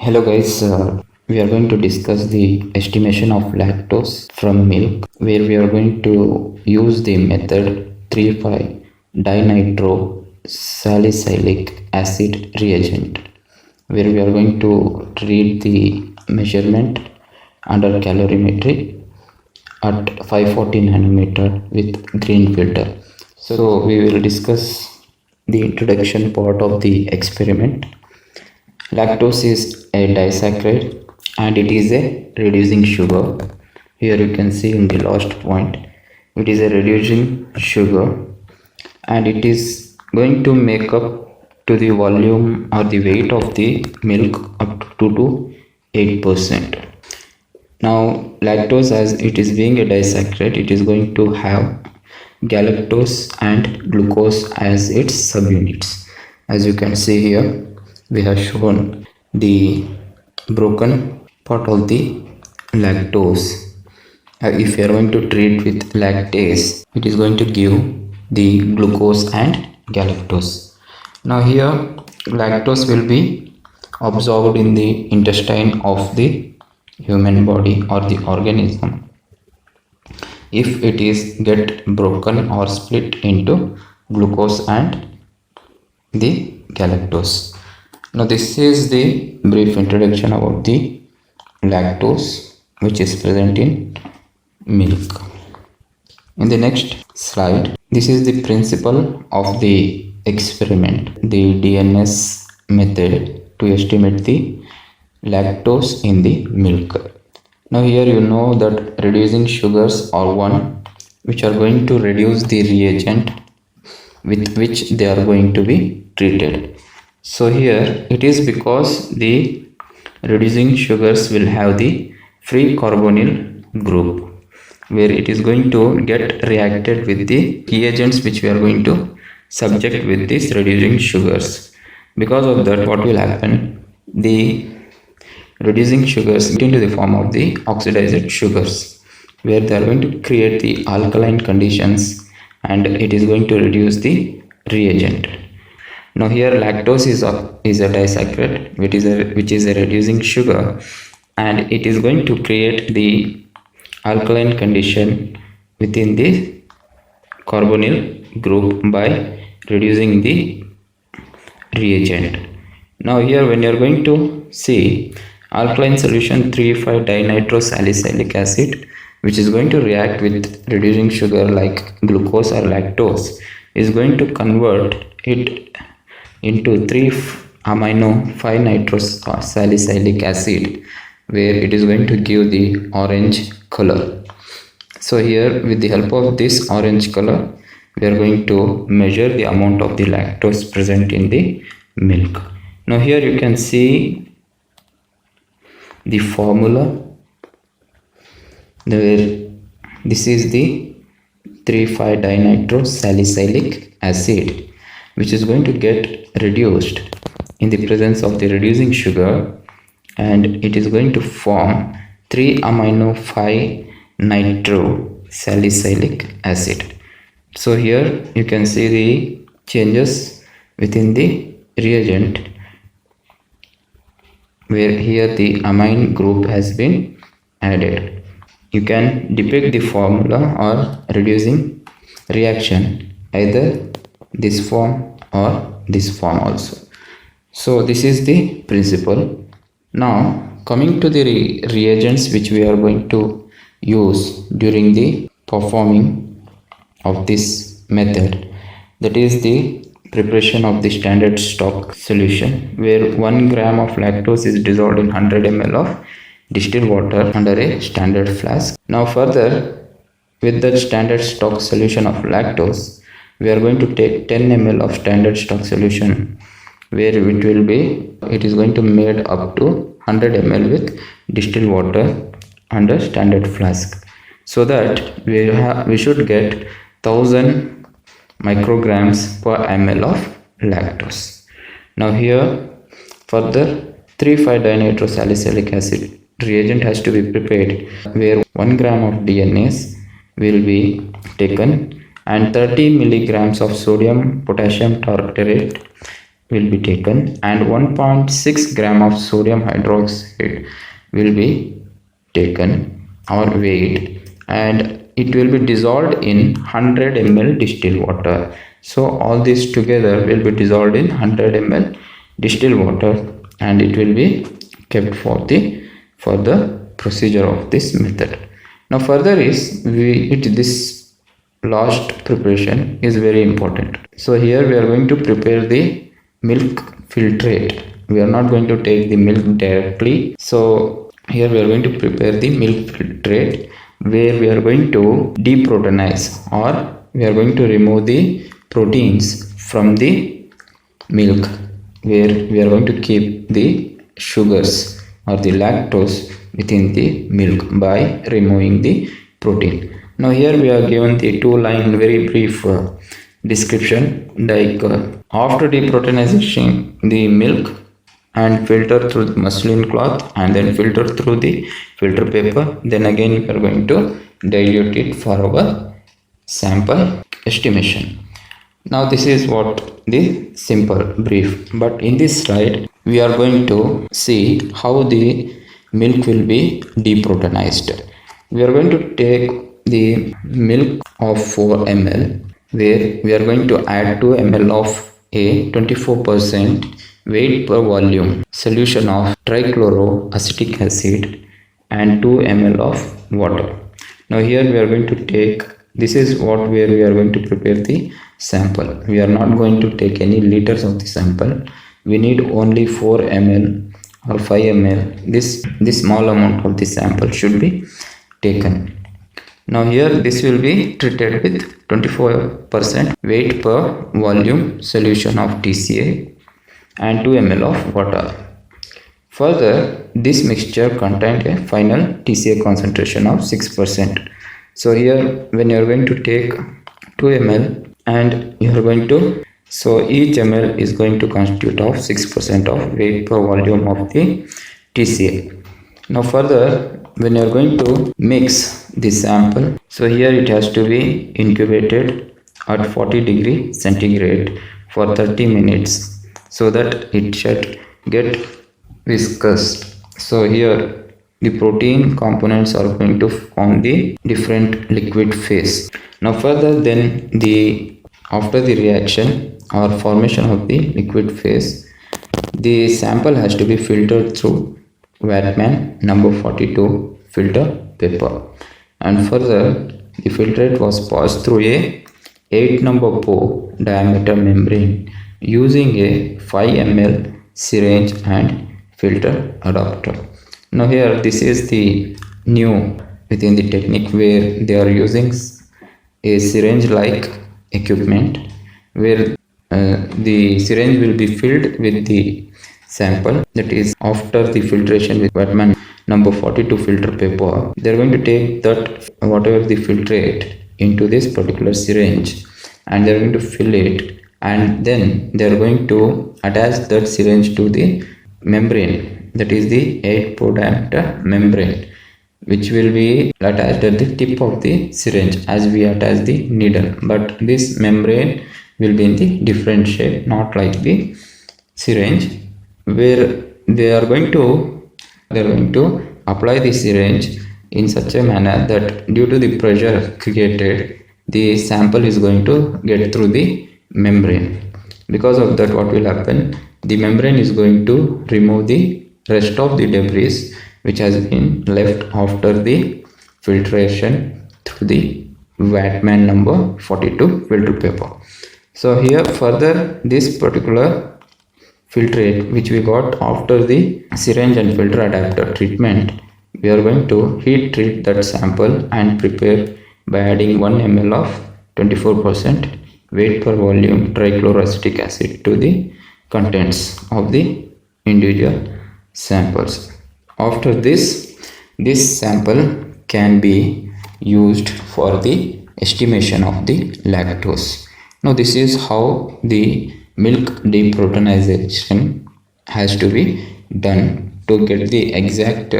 Hello guys, we are going to discuss the estimation of lactose from milk, where we are going to use the method 3,5-dinitro-salicylic acid reagent, where we are going to read the measurement under calorimetry at 540 nanometer with green filter. So we will discuss the introduction part of the experiment. Lactose is a disaccharide and it is a reducing sugar. Here you can see in the last point, it is a reducing sugar and it is going to make up to the volume or the weight of the milk up to 8%. Now lactose, as it is being a disaccharide, it is going to have galactose and glucose as its subunits. As you can see here, we have shown the broken part of the lactose. If you are going to treat with lactase, it is going to give the glucose and galactose. Now here lactose will be absorbed in the intestine of the human body or the organism if it is get broken or split into glucose and the galactose. Now this is the brief introduction about the lactose which is present in milk. In the next slide, this is the principle of the experiment, the DNS method to estimate the lactose in the milk. Now here you know that reducing sugars are one which are going to reduce the reagent with which they are going to be treated. So here it is because the reducing sugars will have the free carbonyl group where it is going to get reacted with the reagents which we are going to subject with these reducing sugars. Because of that, what will happen? The reducing sugars get into the form of the oxidized sugars where they are going to create the alkaline conditions and it is going to reduce the reagent. Now here lactose is a disaccharide which is a reducing sugar and it is going to create the alkaline condition within the carbonyl group by reducing the reagent. Now here when you are going to see alkaline solution 3,5-dinitro-salicylic acid which is going to react with reducing sugar like glucose or lactose is going to convert it into 3-amino-5-nitrosalicylic acid where it is going to give the orange color. So here with the help of this orange color we are going to measure the amount of the lactose present in the milk. Now here you can see the formula where this is the 3,5-dinitro-salicylic acid which is going to get reduced in the presence of the reducing sugar and it is going to form 3-amino-5-nitrosalicylic acid. So here you can see the changes within the reagent where here the amine group has been added. You can depict the formula or reducing reaction either this form or this form also. So this is the principle. Now coming to the reagents which we are going to use during the performing of this method, that is the preparation of the standard stock solution where 1 gram of lactose is dissolved in 100 ml of distilled water under a standard flask. Now further, with the standard stock solution of lactose, we are going to take 10 ml of standard stock solution where it is going to made up to 100 ml with distilled water under standard flask, so that we should get 1000 micrograms per ml of lactose. Now here further 3,5-dinitro-salicylic acid reagent has to be prepared where 1 gram of DNase will be taken and 30 milligrams of sodium potassium tartrate will be taken and 1.6 gram of sodium hydroxide will be taken or weighed, and it will be dissolved in 100 ml distilled water. So all this together will be dissolved in 100 ml distilled water, and it will be kept for the further procedure of this method. Now further is this last preparation is very important. So here we are going to prepare the milk filtrate. We are not going to take the milk directly. So here we are going to prepare the milk filtrate, where we are going to deproteinize, or we are going to remove the proteins from the milk, where we are going to keep the sugars or the lactose within the milk by removing the protein. Now here we are given the two-line very brief description, like after deproteinization the milk and filter through the muslin cloth and then filter through the filter paper, then again we are going to dilute it for our sample estimation. Now this is what the simple brief, but in this slide we are going to see how the milk will be deproteinized. We are going to take the milk of 4 ml, where we are going to add 2 ml of a 24% weight per volume solution of trichloroacetic acid and 2 ml of water. Now here we are going to take, this is where we are going to prepare the sample. We are not going to take any liters of the sample. We need only 4 ml or 5 ml. This small amount of the sample should be taken. Now here this will be treated with 24% weight per volume solution of TCA and 2 ml of water. Further, this mixture contained a final TCA concentration of 6%. So here when you are going to take 2 ml and you are going to, so each ml is going to constitute of 6% of weight per volume of the TCA. Now further, when you are going to mix the sample, so here it has to be incubated at 40 degrees centigrade for 30 minutes so that it should get viscous. So here the protein components are going to form the different liquid phase. Now further, then after the reaction or formation of the liquid phase, the sample has to be filtered through Vatman number 42 filter paper, and further the filtrate was passed through a 8 number pore diameter membrane using a 5 ml syringe and filter adapter. Now here this is the new within the technique, where they are using a syringe like equipment, where the syringe will be filled with the sample, that is after the filtration with Vatman number 42 filter paper. They are going to take that whatever the filtrate into this particular syringe, and they are going to fill it, and then they are going to attach that syringe to the membrane, that is the 8 pore diameter membrane, which will be attached at the tip of the syringe as we attach the needle. But this membrane will be in the different shape, not like the syringe, where they are going to apply the syringe in such a manner that due to the pressure created, the sample is going to get through the membrane. Because of that, what will happen, the membrane is going to remove the rest of the debris which has been left after the filtration through the Vatman number 42 filter paper. So here further, this particular filtrate which we got after the syringe and filter adapter treatment, we are going to heat treat that sample and prepare by adding 1 ml of 24% weight per volume trichloroacetic acid to the contents of the individual samples. After this sample can be used for the estimation of the lactose. Now this is how the milk deproteinization has to be done to get the exact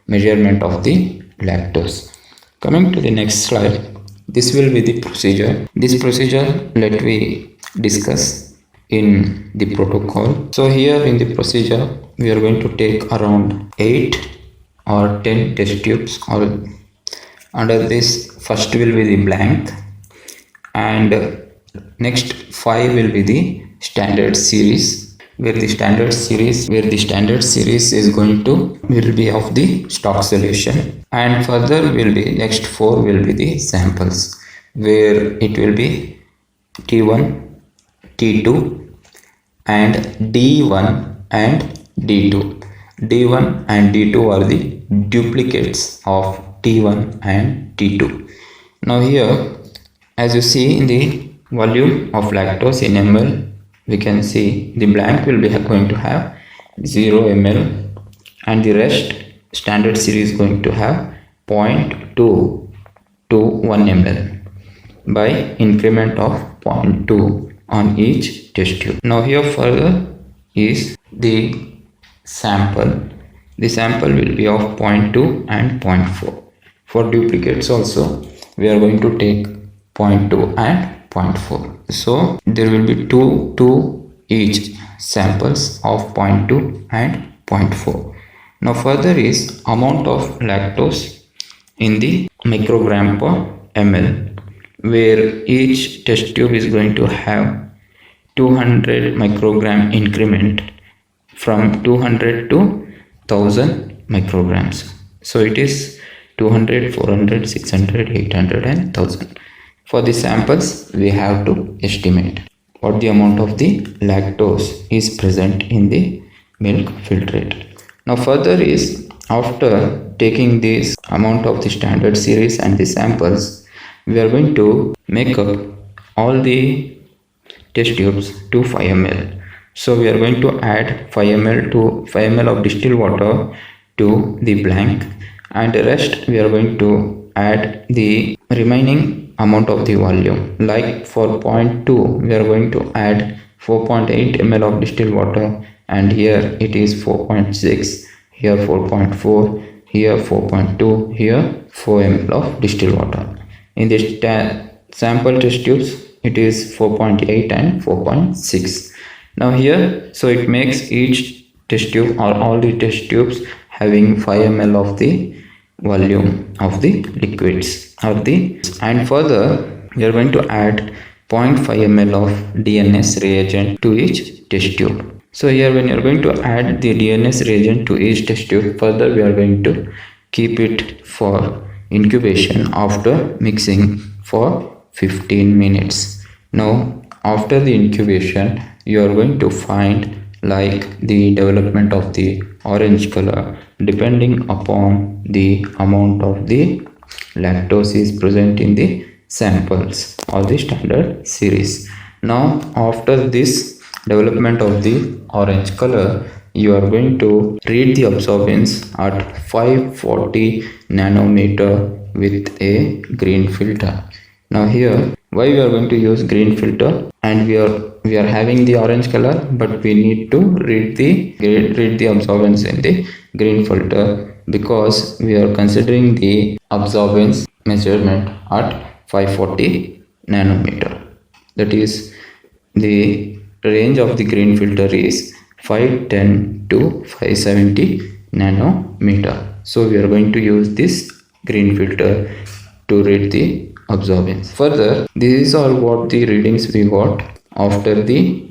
measurement of the lactose. Coming to the next slide, this will be the procedure. This procedure let we discuss. in the protocol. So here in the procedure, we are going to take around 8 or 10 test tubes, or under this first will be the blank, and next 5 will be the standard series, where the standard series is going to will be of the stock solution, and further will be next 4 will be the samples, where it will be T1, T2 and D1 and D2. D1 and D2 are the duplicates of T1 and T2. Now here, as you see in the volume of lactose in ml, we can see the blank will be going to have 0 ml, and the rest standard series is going to have 0.2 to 1 ml by increment of 0.2 on each test tube. Now here further is the sample. The sample will be of 0.2 and 0.4. For duplicates also, we are going to take 0.2 and 0.4. So there will be two each samples of 0.2 and 0.4. Now further is amount of lactose in the microgram per ml, where each test tube is going to have 200 microgram increment from 200 to 1000 micrograms. So it is 200, 400, 600, 800 and 1000. For the samples, we have to estimate what the amount of the lactose is present in the milk filtrate. Now further is, after taking this amount of the standard series and the samples, we are going to make up all the test tubes to 5 ml. So we are going to add 5 ml of distilled water to the blank, and the rest we are going to add the remaining amount of the volume. Like for 0.2, we are going to add 4.8 ml of distilled water, and here it is 4.6, here 4.4, here 4.2, here 4 ml of distilled water. In this sample test tubes, it is 4.8 and 4.6. Now here, so it makes each test tube or all the test tubes having 5 ml of the volume of the liquids and further we are going to add 0.5 ml of DNS reagent to each test tube. So here when you are going to add the DNS reagent to each test tube, further we are going to keep it for incubation after mixing for 15 minutes. Now after the incubation, you are going to find like the development of the orange color depending upon the amount of the lactose is present in the samples or the standard series. Now after this development of the orange color, you are going to read the absorbance at 540 nanometer with a green filter. Now here, why we are going to use green filter, and we are having the orange color, but we need to read the absorbance in the green filter, because we are considering the absorbance measurement at 540 nanometer. That is, the range of the green filter is 510 to 570 nanometer. So we are going to use this green filter to read the absorbance. Further, these are what the readings we got after the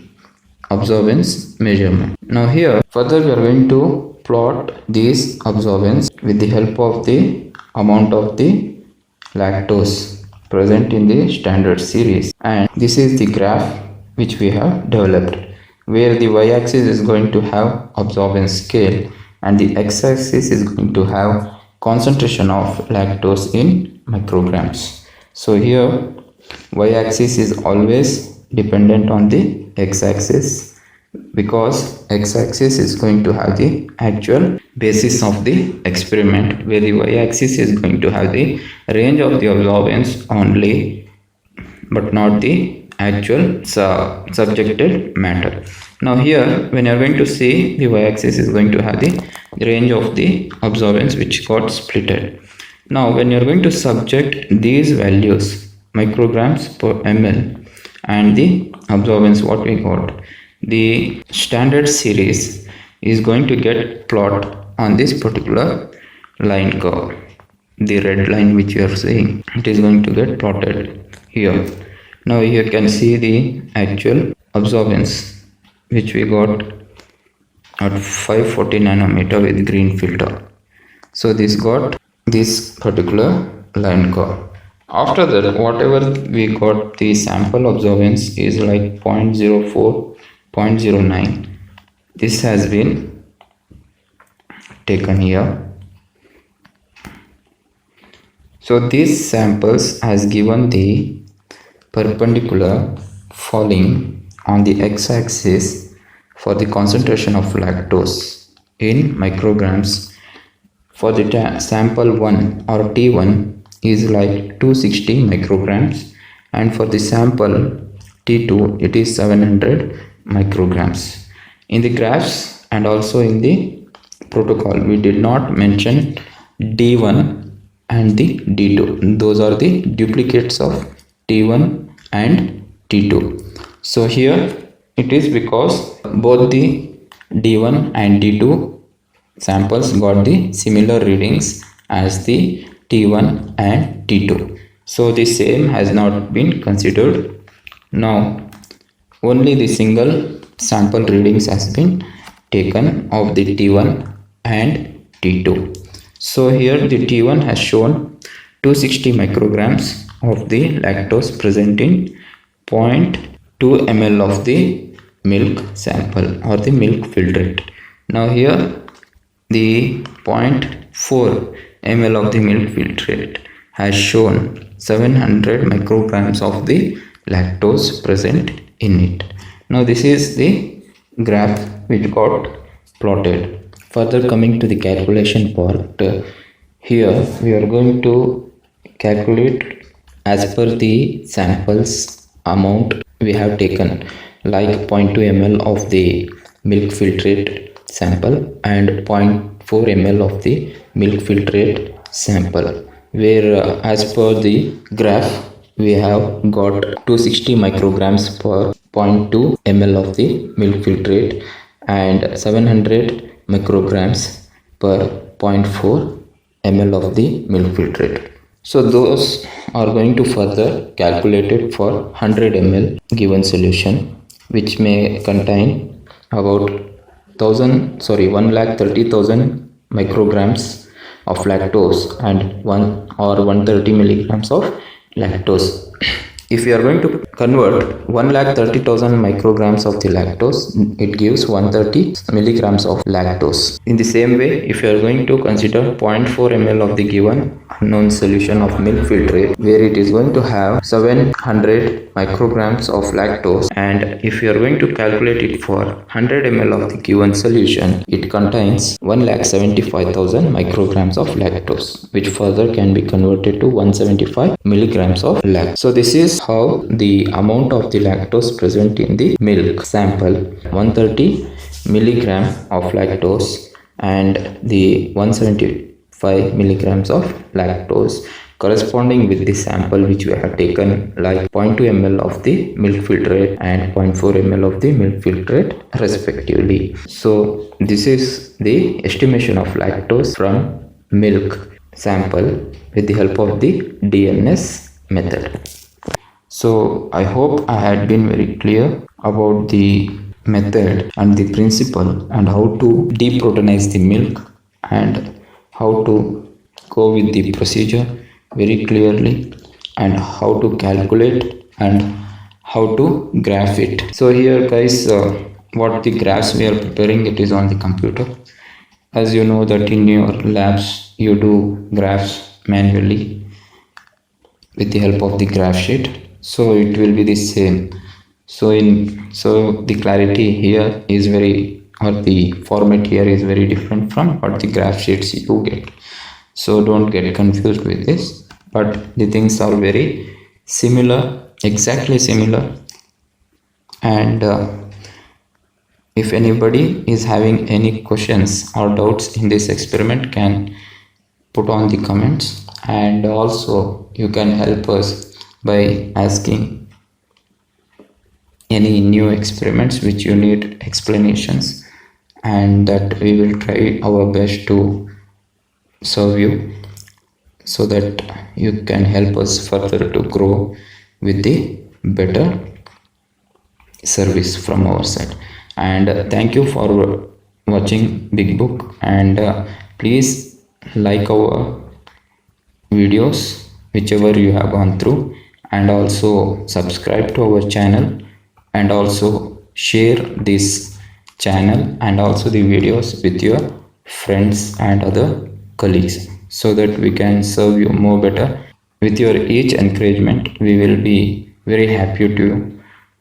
absorbance measurement. Now here, further we are going to plot these absorbance with the help of the amount of the lactose present in the standard series, and this is the graph which we have developed, where the y-axis is going to have absorbance scale and the x-axis is going to have concentration of lactose in micrograms. So here y-axis is always dependent on the x-axis, because x-axis is going to have the actual basis of the experiment, where the y-axis is going to have the range of the absorbance only, but not the actual subjected matter. Now here, when you are going to see, the y-axis is going to have the range of the absorbance which got splitted. Now when you are going to subject these values, micrograms per ml and the absorbance what we got, the standard series is going to get plot on this particular line curve. The red line which you are seeing, it is going to get plotted here. Now you can see the actual absorbance which we got at 540 nanometer with green filter. So this got this particular line curve. After that, whatever we got, the sample absorbance is like 0.04, 0.09. This has been taken here. So these samples has given the perpendicular falling on the x-axis for the concentration of lactose in micrograms. For the sample 1 or T1 is like 260 micrograms, and for the sample T2 it is 700 micrograms. In the graphs and also in the protocol we did not mention D1 and the D2. Those are the duplicates of T1 and T2. So here it is because both the D1 and D2 samples got the similar readings as the T1 and T2. So the same has not been considered. Now only the single sample readings has been taken of the T1 and T2. So here the T1 has shown 260 micrograms of the lactose present in 0.2 ml of the milk sample or the milk filtrate. Now here the 0.4 ml of the milk filtrate has shown 700 micrograms of the lactose present in it. Now this is the graph which got plotted. Further coming to the calculation part, here we are going to calculate as per the samples amount we have taken, like 0.2 ml of the milk filtrate sample and 0.4 ml of the milk filtrate sample, where as per the graph we have got 260 micrograms per 0.2 ml of the milk filtrate and 700 micrograms per 0.4 ml of the milk filtrate. So those are going to further calculated for 100 ml given solution, which may contain about 1,30,000 micrograms of lactose and 130 milligrams of lactose. If you are going to convert 1,30,000 micrograms of the lactose, it gives 130 milligrams of lactose. In the same way, if you are going to consider 0.4 ml of the given unknown solution of milk filtrate, where it is going to have 700 micrograms of lactose, and if you are going to calculate it for 100 ml of the given solution, it contains 1,75,000 micrograms of lactose, which further can be converted to 175 milligrams of lactose. So this is how the amount of the lactose present in the milk sample, 130 milligram of lactose and the 175 milligrams of lactose corresponding with the sample which we have taken, like 0.2 ml of the milk filtrate and 0.4 ml of the milk filtrate respectively. So this is the estimation of lactose from milk sample with the help of the DNS method. So I hope I had been very clear about the method and the principle and how to deprotonize the milk and how to go with the procedure very clearly and how to calculate and how to graph it. So here guys, what the graphs we are preparing, it is on the computer. As you know that in your labs you do graphs manually with the help of the graph sheet, so it will be the same. So the clarity here is very, or the format here is very different from what the graph sheets you get. So don't get confused with this, but the things are very similar, exactly similar. And if anybody is having any questions or doubts in this experiment, can put on the comments, and also you can help us by asking any new experiments which you need explanations, and that we will try our best to serve you so that you can help us further to grow with the better service from our side. And thank you for watching Big Book, and please like our videos whichever you have gone through, and also subscribe to our channel, and also share this channel and also the videos with your friends and other colleagues so that we can serve you more better. With your each encouragement we will be very happy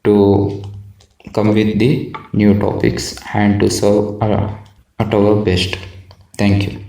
to come with the new topics and to serve at our best. Thank you.